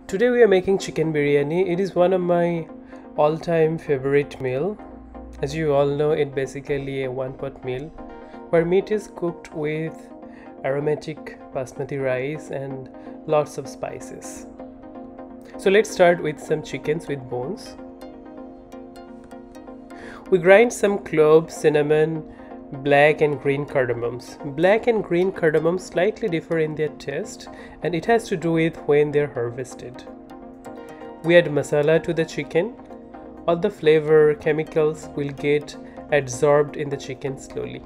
Today we are making chicken biryani. It is one of my all-time favorite meal. As you all know, it's basically a one-pot meal where meat is cooked with aromatic basmati rice and lots of spices. So let's start with some chickens with bones. We grind some cloves, cinnamon, black and green cardamoms. Black and green cardamoms slightly differ in their taste, and it has to do with when they're harvested. We add masala to the chicken. All the flavor chemicals will get absorbed in the chicken slowly.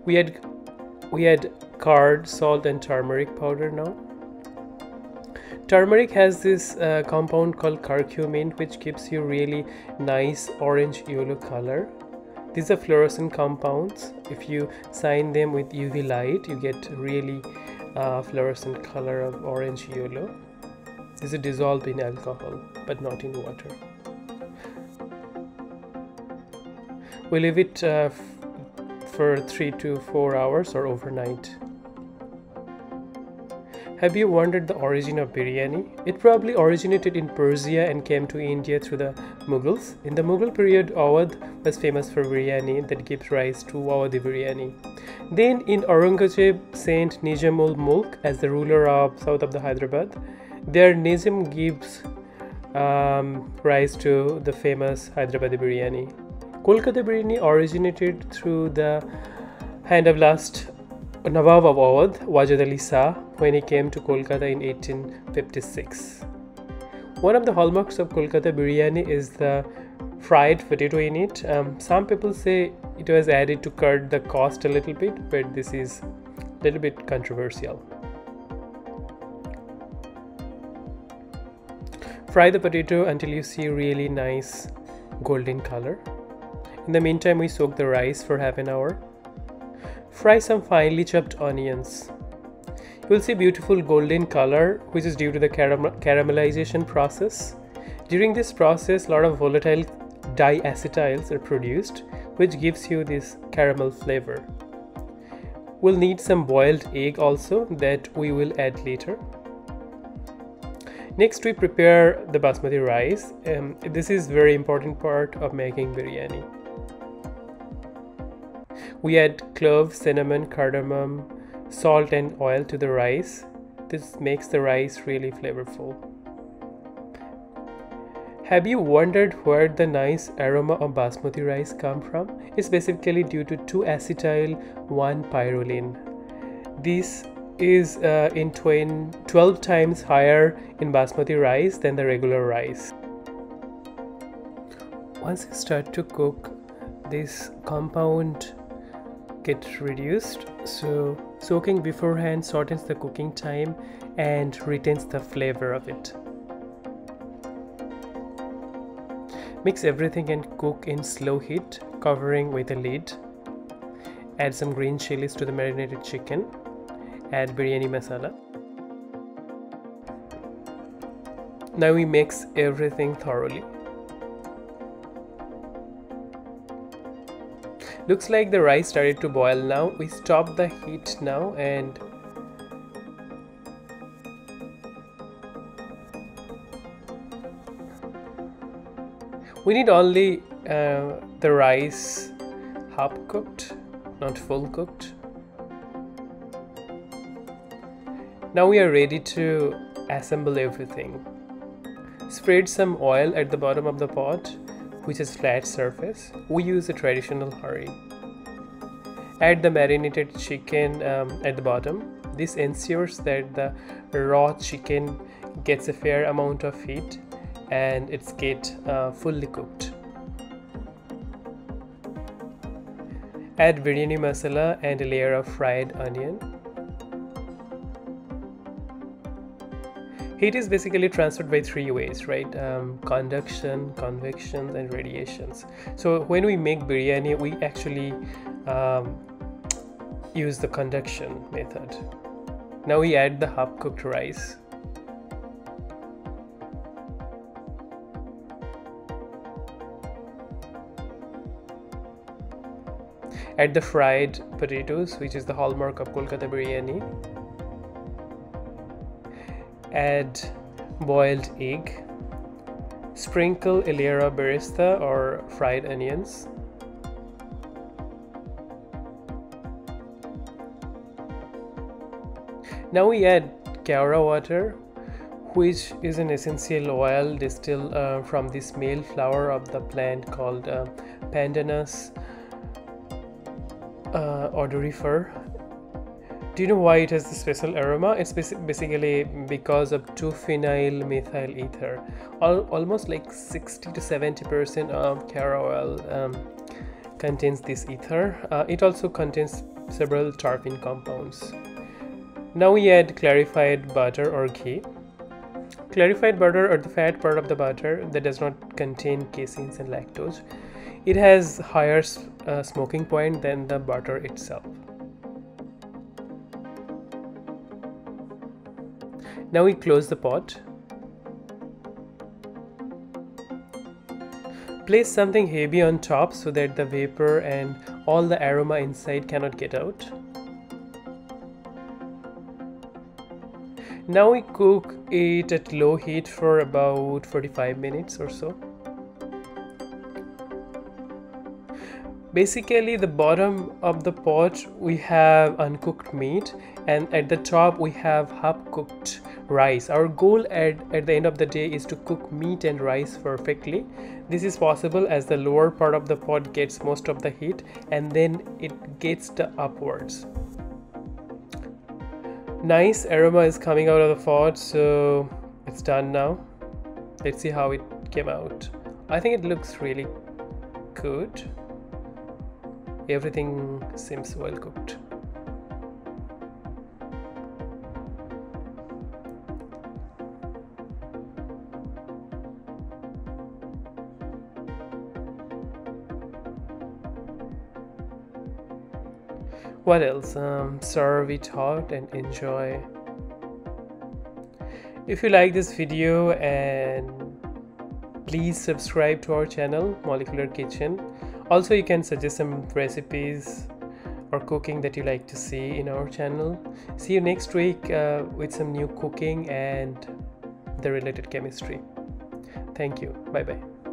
We add curd, salt and turmeric powder now. Turmeric has this compound called curcumin, which gives you really nice orange yellow color. These are fluorescent compounds. If you shine them with UV light, you get really fluorescent color of orange yellow. These are dissolved in alcohol but not in water. We leave it for 3 to 4 hours or overnight. Have you wondered the origin of biryani? It probably originated in Persia and came to India through the Mughals. In the Mughal period, Awadh was famous for biryani that gives rise to Awadhi biryani. Then in Aurangzeb sent Nizam-ul-Mulk as the ruler of south of the Hyderabad. There Nizam gives rise to the famous Hyderabadi biryani. Kolkata biryani originated through the hand of last Nawab of Awadh, Wajid Ali Shah, when he came to Kolkata in 1856. One of the hallmarks of Kolkata biryani is the fried potato in it. Some people say it was added to cut the cost a little bit, but this is a little bit controversial. Fry the potato until you see really nice golden color. In the meantime, we soak the rice for half an hour. Fry some finely chopped onions. You will see beautiful golden color, which is due to the caramelization process. During this process, a lot of volatile diacetyls are produced, which gives you this caramel flavor. We'll need some boiled egg also that we will add later. Next, we prepare the basmati rice. This is very important part of making biryani. We add cloves, cinnamon, cardamom, salt and oil to the rice. This makes the rice really flavorful. Have you wondered where the nice aroma of basmati rice come from? It's basically due to 2-acetyl 1-pyrroline. This is 12 times higher in basmati rice than the regular rice. Once you start to cook, this compound get reduced, so soaking beforehand shortens the cooking time and retains the flavor of it. Mix everything and cook in slow heat, covering with a lid. Add some green chilies to the marinated chicken. Add biryani masala. Now we mix everything thoroughly. Looks like the rice started to boil now. We stop the heat now and we need only the rice half cooked, not full cooked. Now we are ready to assemble everything. Spread some oil at the bottom of the pot, which is flat surface. We use a traditional hurry. Add the marinated chicken at the bottom. This ensures that the raw chicken gets a fair amount of heat and it's fully cooked. Add biryani masala and a layer of fried onion. Heat is basically transferred by 3 ways, right? Conduction, convection, and radiations. So when we make biryani, we actually use the conduction method. Now we add the half-cooked rice. Add the fried potatoes, which is the hallmark of Kolkata biryani. Add boiled egg. Sprinkle a layer of berista or fried onions. Now we add kaura water, which is an essential oil distilled from the male flower of the plant called Pandanus odorifer. Do you know why it has the special aroma? It's basically because of 2-phenyl methyl ether. Almost like 60 to 70% of kaura oil contains this ether. It also contains several terpene compounds. Now we add clarified butter or ghee. Clarified butter, or the fat part of the butter that does not contain caseins and lactose. It has higher smoking point than the butter itself. Now we close the pot. Place something heavy on top so that the vapor and all the aroma inside cannot get out. Now we cook it at low heat for about 45 minutes or so. Basically, the bottom of the pot we have uncooked meat, and at the top we have half-cooked rice. Our goal at the end of the day is to cook meat and rice perfectly. This is possible as the lower part of the pot gets most of the heat and then it gets the upwards. Nice aroma is coming out of the pot, so it's done now. Let's see how it came out. I think it looks really good. Everything seems well cooked. What else? Serve it hot and enjoy. If you like this video, and please subscribe to our channel Molecular Kitchen. Also, you can suggest some recipes or cooking that you like to see in our channel. See you next week with some new cooking and the related chemistry. Thank you. Bye bye.